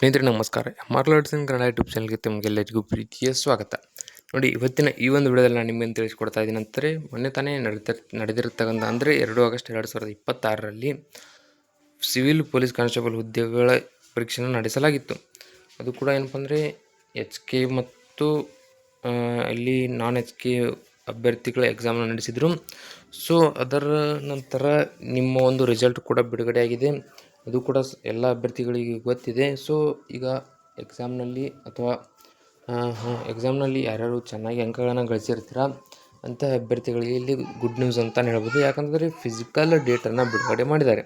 ಸ್ನೇಹಿತರೆ ನಮಸ್ಕಾರ. ಮಾರ್ಲರ್ಡ್ಸ್ ಇನ್ ಕನ್ನಡ ಯೂಟ್ಯೂಬ್ ಚಾನಲ್ಗೆ ತಮಗೆಲ್ಲರಿಗೂ ಪ್ರೀತಿಯ ಸ್ವಾಗತ. ನೋಡಿ, ಇವತ್ತಿನ ಈ ಒಂದು ವಿಡಿಯೋದಲ್ಲಿ ನಾನು ನಿಮಗೆ ತಿಳಿಸ್ಕೊಡ್ತಾ ಇದ್ದೀನಿ. ಅಂದರೆ ಮೊನ್ನೆ ತಾನೇ ನಡೆದಿರತಕ್ಕಂಥ ಅಂದರೆ 2 ಆಗಸ್ಟ್ 2026ರಲ್ಲಿ ಸಿವಿಲ್ ಪೊಲೀಸ್ ಕಾನ್ಸ್ಟೇಬಲ್ ಹುದ್ದೆಗಳ ಪರೀಕ್ಷೆಯನ್ನು ನಡೆಸಲಾಗಿತ್ತು. ಅದು ಕೂಡ ಏನಪ್ಪ ಅಂದರೆ HK ಮತ್ತು ಇಲ್ಲಿ ನಾನ್ HK ಅಭ್ಯರ್ಥಿಗಳ ಎಕ್ಸಾಮ್ನ ನಡೆಸಿದರು. ಸೊ ಅದರ ನಂತರ ನಿಮ್ಮ ಒಂದು ರಿಸಲ್ಟ್ ಕೂಡ ಬಿಡುಗಡೆಯಾಗಿದೆ. ಅದು ಕೂಡ ಎಲ್ಲ ಅಭ್ಯರ್ಥಿಗಳಿಗೆ ಗೊತ್ತಿದೆ. ಸೊ ಈಗ ಎಕ್ಸಾಮ್ನಲ್ಲಿ ಅಥವಾ ಎಕ್ಸಾಮ್ನಲ್ಲಿ ಯಾರ್ಯಾರು ಚೆನ್ನಾಗಿ ಅಂಕಗಳನ್ನು ಗಳಿಸಿರ್ತೀರ ಅಂತಹ ಅಭ್ಯರ್ಥಿಗಳಿಗೆ ಇಲ್ಲಿ ಗುಡ್ ನ್ಯೂಸ್ ಅಂತಲೇ ಹೇಳ್ಬೋದು. ಯಾಕಂದರೆ ಫಿಸಿಕಲ್ ಡೇಟನ್ನು ಬಿಡುಗಡೆ ಮಾಡಿದ್ದಾರೆ.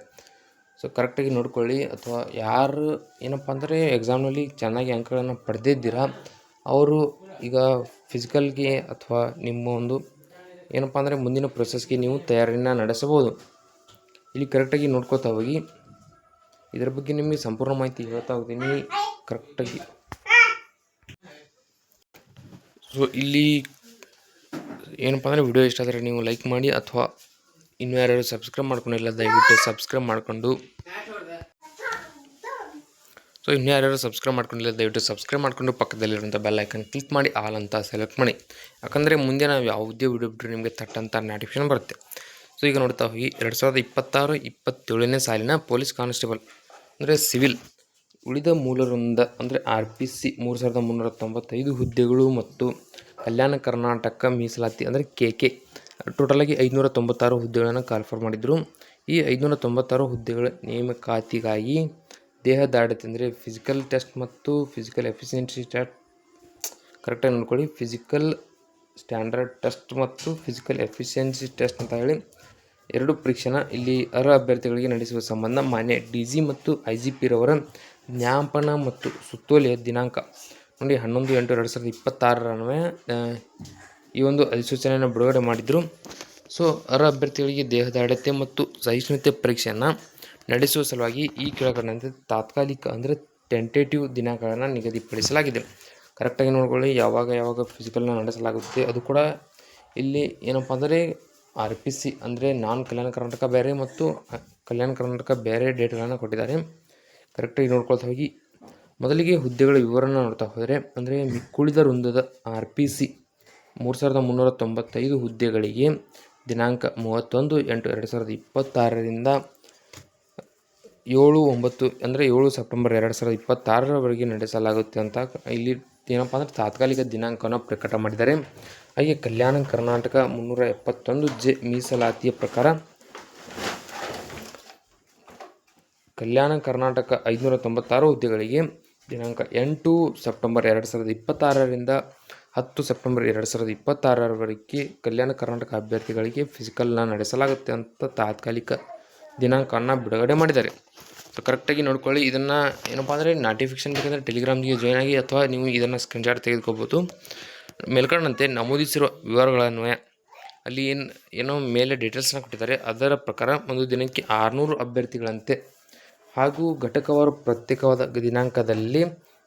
ಸೊ ಕರೆಕ್ಟಾಗಿ ನೋಡ್ಕೊಳ್ಳಿ. ಅಥವಾ ಯಾರು ಏನಪ್ಪ ಅಂದರೆ ಎಕ್ಸಾಮ್ನಲ್ಲಿ ಚೆನ್ನಾಗಿ ಅಂಕಗಳನ್ನು ಪಡೆದಿದ್ದೀರಾ ಅವರು ಈಗ ಫಿಸಿಕಲ್ಗೆ ಅಥವಾ ನಿಮ್ಮ ಒಂದು ಏನಪ್ಪ ಅಂದರೆ ಮುಂದಿನ ಪ್ರೊಸೆಸ್ಗೆ ನೀವು ತಯಾರಿಯನ್ನು ನಡೆಸಬಹುದು. ಇಲ್ಲಿ ಕರೆಕ್ಟಾಗಿ ನೋಡ್ಕೋತಾ ಹೋಗಿ. ಇದರ ಬಗ್ಗೆ ನಿಮಗೆ ಸಂಪೂರ್ಣ ಮಾಹಿತಿ ಹೇಳ್ತಾ ಹೋಗ್ತೀನಿ ಕರೆಕ್ಟಾಗಿ. ಸೊ ಇಲ್ಲಿ ಏನಪ್ಪ ಅಂದರೆ ವಿಡಿಯೋ ಇಷ್ಟ ಆದರೆ ನೀವು ಲೈಕ್ ಮಾಡಿ, ಅಥವಾ ಇನ್ನೂ ಯಾರ್ಯಾರು ಸಬ್ಸ್ಕ್ರೈಬ್ ಮಾಡ್ಕೊಂಡಿಲ್ಲ ದಯವಿಟ್ಟು ಸಬ್ಸ್ಕ್ರೈಬ್ ಮಾಡಿಕೊಂಡು ಪಕ್ಕದಲ್ಲಿರುವಂಥ ಬೆಲ್ ಐಕನ್ ಕ್ಲಿಕ್ ಮಾಡಿ ಆಲ್ ಅಂತ ಸೆಲೆಕ್ಟ್ ಮಾಡಿ. ಯಾಕಂದರೆ ಮುಂದೆ ನಾವು ಯಾವುದೇ ವಿಡಿಯೋ ಬಿಟ್ಟರೆ ನಿಮಗೆ ತಟ್ಟಂಥ ನೋಟಿಫಿಕೇಶನ್ ಬರುತ್ತೆ. ಸೊ ಈಗ ನೋಡ್ತಾ ಹೋಗಿ 2026-27ನೇ ಸಾಲಿನ ಪೊಲೀಸ್ ಕಾನ್ಸ್ಟೇಬಲ್ ಅಂದರೆ ಸಿವಿಲ್ ಉಳಿದ ಮೂಲ ವೃಂದ ಅಂದರೆ RPC 3395 ಹುದ್ದೆಗಳು ಮತ್ತು ಕಲ್ಯಾಣ ಕರ್ನಾಟಕ ಮೀಸಲಾತಿ ಅಂದರೆ KK ಟೋಟಲಾಗಿ 596 ಹುದ್ದೆಗಳನ್ನು ಕಾಲ್ಫರ್ ಮಾಡಿದರು. ಈ 596 ಹುದ್ದೆಗಳ ನೇಮಕಾತಿಗಾಗಿ ದೇಹದಾಢ್ಯತೆ ಅಂದರೆ ಫಿಸಿಕಲ್ ಟೆಸ್ಟ್ ಮತ್ತು ಫಿಸಿಕಲ್ ಎಫಿಷಿಯನ್ಸಿ ಟೆಸ್ಟ್ ಕರೆಕ್ಟಾಗಿ ನೋಡ್ಕೊಳ್ಳಿ. ಫಿಸಿಕಲ್ ಸ್ಟ್ಯಾಂಡರ್ಡ್ ಟೆಸ್ಟ್ ಮತ್ತು ಫಿಸಿಕಲ್ ಎಫಿಷಿಯನ್ಸಿ ಟೆಸ್ಟ್ ಅಂತ ಹೇಳಿ 2 ಪರೀಕ್ಷೆನ ಇಲ್ಲಿ ಅರ್ಹ ಅಭ್ಯರ್ಥಿಗಳಿಗೆ ನಡೆಸುವ ಸಂಬಂಧ ಮಾನ್ಯ DG ಮತ್ತು IGP ರವರ ಜ್ಞಾಪನ ಮತ್ತು ಸುತ್ತೋಲೆಯ ದಿನಾಂಕ ನೋಡಿ 11/8/2026 ಈ ಒಂದು ಅಧಿಸೂಚನೆಯನ್ನು ಬಿಡುಗಡೆ ಮಾಡಿದರು. ಸೊ ಅರ್ಹ ಅಭ್ಯರ್ಥಿಗಳಿಗೆ ದೇಹದಾಢ್ಯತೆ ಮತ್ತು ಸಹಿಷ್ಣುತೆ ಪರೀಕ್ಷೆಯನ್ನು ನಡೆಸುವ ಸಲುವಾಗಿ ಈ ಕೆಳಕಂಡಂತೆ ತಾತ್ಕಾಲಿಕ ಅಂದರೆ ಟೆಂಟೇಟಿವ್ ದಿನಾಂಕಗಳನ್ನು ನಿಗದಿಪಡಿಸಲಾಗಿದೆ. ಕರೆಕ್ಟಾಗಿ ನೋಡ್ಕೊಳ್ಳಿ. ಯಾವಾಗ ಫಿಸಿಕಲ್ನ ನಡೆಸಲಾಗುತ್ತೆ ಅದು ಕೂಡ ಇಲ್ಲಿ ಏನಪ್ಪ ಅಂದರೆ RPC ಅಂದರೆ ನಾನ್ ಕಲ್ಯಾಣ ಕರ್ನಾಟಕ ಬೇರೆ ಮತ್ತು ಕಲ್ಯಾಣ ಕರ್ನಾಟಕ ಬೇರೆ ಡೇಟ್ಗಳನ್ನು ಕೊಟ್ಟಿದ್ದಾರೆ. ಕರೆಕ್ಟಾಗಿ ನೋಡ್ಕೊಳ್ತಾ ಹೋಗಿ. ಮೊದಲಿಗೆ ಹುದ್ದೆಗಳ ವಿವರನ ನೋಡ್ತಾ ಹೋದರೆ ಅಂದರೆ ಮಿಕ್ಕುಳಿದ ವೃಂದದ RPC 3395 ಹುದ್ದೆಗಳಿಗೆ ದಿನಾಂಕ 31/8/2026ರಿಂದ 7/9 ಅಂದರೆ 7 ಸೆಪ್ಟೆಂಬರ್ 2026ರವರೆಗೆ ನಡೆಸಲಾಗುತ್ತೆ ಅಂತ ಇಲ್ಲಿ ಏನಪ್ಪ ಅಂದರೆ ತಾತ್ಕಾಲಿಕ ದಿನಾಂಕವನ್ನು ಪ್ರಕಟ ಮಾಡಿದ್ದಾರೆ. ಹಾಗೆ ಕಲ್ಯಾಣ ಕರ್ನಾಟಕ 371J ಮೀಸಲಾತಿಯ ಪ್ರಕಾರ ಕಲ್ಯಾಣ ಕರ್ನಾಟಕ 596 ಹುದ್ದೆಗಳಿಗೆ ದಿನಾಂಕ 8 ಸೆಪ್ಟೆಂಬರ್ 2026ರಿಂದ 10 ಸೆಪ್ಟೆಂಬರ್ 2026ರವರೆಗೆ ಕಲ್ಯಾಣ ಕರ್ನಾಟಕ ಅಭ್ಯರ್ಥಿಗಳಿಗೆ ಫಿಸಿಕಲ್ನ ನಡೆಸಲಾಗುತ್ತೆ ಅಂತ ತಾತ್ಕಾಲಿಕ ದಿನಾಂಕವನ್ನು ಬಿಡುಗಡೆ ಮಾಡಿದ್ದಾರೆ. ಸೊ ಕರೆಕ್ಟಾಗಿ ನೋಡ್ಕೊಳ್ಳಿ. ಇದನ್ನು ಏನಪ್ಪ ಅಂದರೆ ನೋಟಿಫಿಕೇಶನ್ ಬೇಕಂದರೆ ಟೆಲಿಗ್ರಾಮ್ಗೆ ಜಾಯ್ನ್ ಆಗಿ, ಅಥವಾ ನೀವು ಇದನ್ನು ಸ್ಕ್ರೀನ್ಶಾಟ್ ತೆಗೆದುಕೋಬೋದು. ಮೇಲ್ಕಂಡಂತೆ ನಮೂದಿಸಿರುವ ವಿವರಗಳನ್ವಯ ಅಲ್ಲಿ ಏನೋ ಮೇಲೆ ಡೀಟೇಲ್ಸ್ನ ಕೊಟ್ಟಿದ್ದಾರೆ. ಅದರ ಪ್ರಕಾರ ಒಂದು ದಿನಕ್ಕೆ 600 ಅಭ್ಯರ್ಥಿಗಳಂತೆ ಹಾಗೂ ಘಟಕವಾರು ಪ್ರತ್ಯೇಕವಾದ ದಿನಾಂಕದಲ್ಲಿ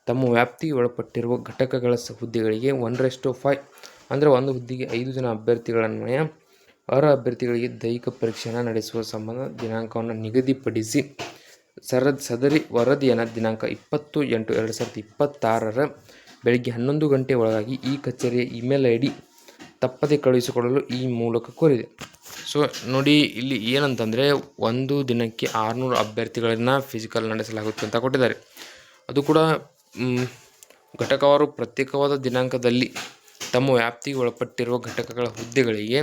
ತಮ್ಮ ವ್ಯಾಪ್ತಿಗೆ ಒಳಪಟ್ಟಿರುವ ಘಟಕಗಳ ಹುದ್ದೆಗಳಿಗೆ 1:5 ಅಂದರೆ ಒಂದು ಹುದ್ದೆಗೆ 5 ಜನ ಅಭ್ಯರ್ಥಿಗಳನ್ವಯ ಅರ್ಹ ಅಭ್ಯರ್ಥಿಗಳಿಗೆ ದೈಹಿಕ ಪರೀಕ್ಷೆಯನ್ನು ನಡೆಸುವ ಸಂಬಂಧ ದಿನಾಂಕವನ್ನು ನಿಗದಿಪಡಿಸಿ ಸದರಿ ವರದಿಯನ್ನು ದಿನಾಂಕ 20/8/2026 ಬೆಳಗ್ಗೆ 11 ಗಂಟೆ ಒಳಗಾಗಿ ಈ ಕಚೇರಿಯ ಇಮೇಲ್ ID ತಪ್ಪದೆ ಕಳುಹಿಸಿಕೊಡಲು ಈ ಮೂಲಕ ಕೋರಿದೆ. ಸೊ ನೋಡಿ, ಇಲ್ಲಿ ಏನಂತಂದರೆ ಒಂದು ದಿನಕ್ಕೆ 600 ಅಭ್ಯರ್ಥಿಗಳನ್ನು ಫಿಸಿಕಲ್ ನಡೆಸಲಾಗುತ್ತೆ ಅಂತ ಕೊಟ್ಟಿದ್ದಾರೆ. ಅದು ಕೂಡ ಘಟಕವಾರು ಪ್ರತ್ಯೇಕವಾದ ದಿನಾಂಕದಲ್ಲಿ ತಮ್ಮ ವ್ಯಾಪ್ತಿಗೆ ಒಳಪಟ್ಟಿರುವ ಘಟಕಗಳ ಹುದ್ದೆಗಳಿಗೆ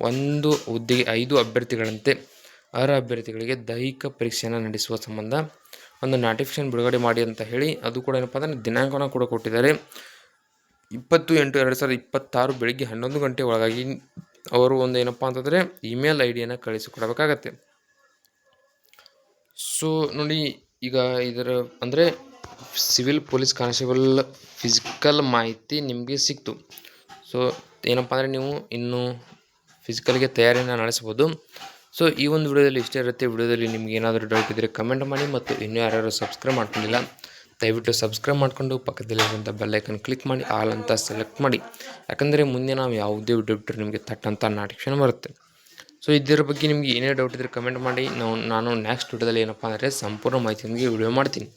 ಒಂದು ಹುದ್ದೆಗೆ 5 ಅಭ್ಯರ್ಥಿಗಳಂತೆ ಅರ್ಹ ಅಭ್ಯರ್ಥಿಗಳಿಗೆ ದೈಹಿಕ ಪರೀಕ್ಷೆಯನ್ನು ನಡೆಸುವ ಸಂಬಂಧ ಒಂದು ನೋಟಿಫಿಕೇಶನ್ ಬಿಡುಗಡೆ ಮಾಡಿ ಅಂತ ಹೇಳಿ ಅದು ಕೂಡ ಏನಪ್ಪ ಅಂದರೆ ದಿನಾಂಕವನ್ನು ಕೂಡ ಕೊಟ್ಟಿದ್ದಾರೆ. 20/8/2026 ಬೆಳಗ್ಗೆ 11 ಗಂಟೆ ಒಳಗಾಗಿ ಅವರು ಒಂದು ಏನಪ್ಪ ಅಂತಂದರೆ ಇಮೇಲ್ IDಯನ್ನು ಕಳಿಸಿಕೊಡಬೇಕಾಗತ್ತೆ. ಸೊ ನೋಡಿ, ಈಗ ಇದರ ಅಂದರೆ ಸಿವಿಲ್ ಪೊಲೀಸ್ ಕಾನ್ಸ್ಟೇಬಲ್ ಫಿಸಿಕಲ್ ಮಾಹಿತಿ ನಿಮಗೆ ಸಿಕ್ತು. ಸೊ ಏನಪ್ಪ ಅಂದರೆ ನೀವು ಇನ್ನು ಫಿಸಿಕಲ್ಗೆ ತಯಾರಿಯನ್ನು ನಡೆಸ್ಬೋದು. ಸೊ ಈ ಒಂದು ವಿಡಿಯೋದಲ್ಲಿ ಇಷ್ಟೇ ಇರುತ್ತೆ. ವಿಡಿಯೋದಲ್ಲಿ ನಿಮ್ಗೆ ಏನಾದರೂ ಡೌಟ್ ಇದ್ದರೆ ಕಮೆಂಟ್ ಮಾಡಿ, ಮತ್ತು ಇನ್ನೂ ಯಾರ್ಯಾರು ಸಬ್ಸ್ಕ್ರೈಬ್ ಮಾಡ್ಕೊಂಡಿಲ್ಲ ದಯವಿಟ್ಟು ಸಬ್ಸ್ಕ್ರೈಬ್ ಮಾಡಿಕೊಂಡು ಪಕ್ಕದಲ್ಲಿರುವಂಥ ಬೆಲ್ ಐಕನ್ ಕ್ಲಿಕ್ ಮಾಡಿ ಆಲ್ ಅಂತ ಸೆಲೆಕ್ಟ್ ಮಾಡಿ. ಯಾಕಂದರೆ ಮುಂದೆ ನಾವು ಯಾವುದೇ ವಿಡಿಯೋ ಬಿಟ್ಟರೆ ನಿಮಗೆ ತಟ್ಟಂಥ ನೋಟಿಫಿಕೇಶನ್ ಬರುತ್ತೆ. ಸೊ ಇದರ ಬಗ್ಗೆ ನಿಮಗೆ ಏನೇ ಡೌಟ್ ಇದ್ದರೆ ಕಮೆಂಟ್ ಮಾಡಿ. ನಾನು ನೆಕ್ಸ್ಟ್ ವಿಡಿಯೋದಲ್ಲಿ ಏನಪ್ಪ ಅಂದರೆ ಸಂಪೂರ್ಣ ಮಾಹಿತಿ ನಿಮಗೆ ವಿಡಿಯೋ ಮಾಡ್ತೀನಿ.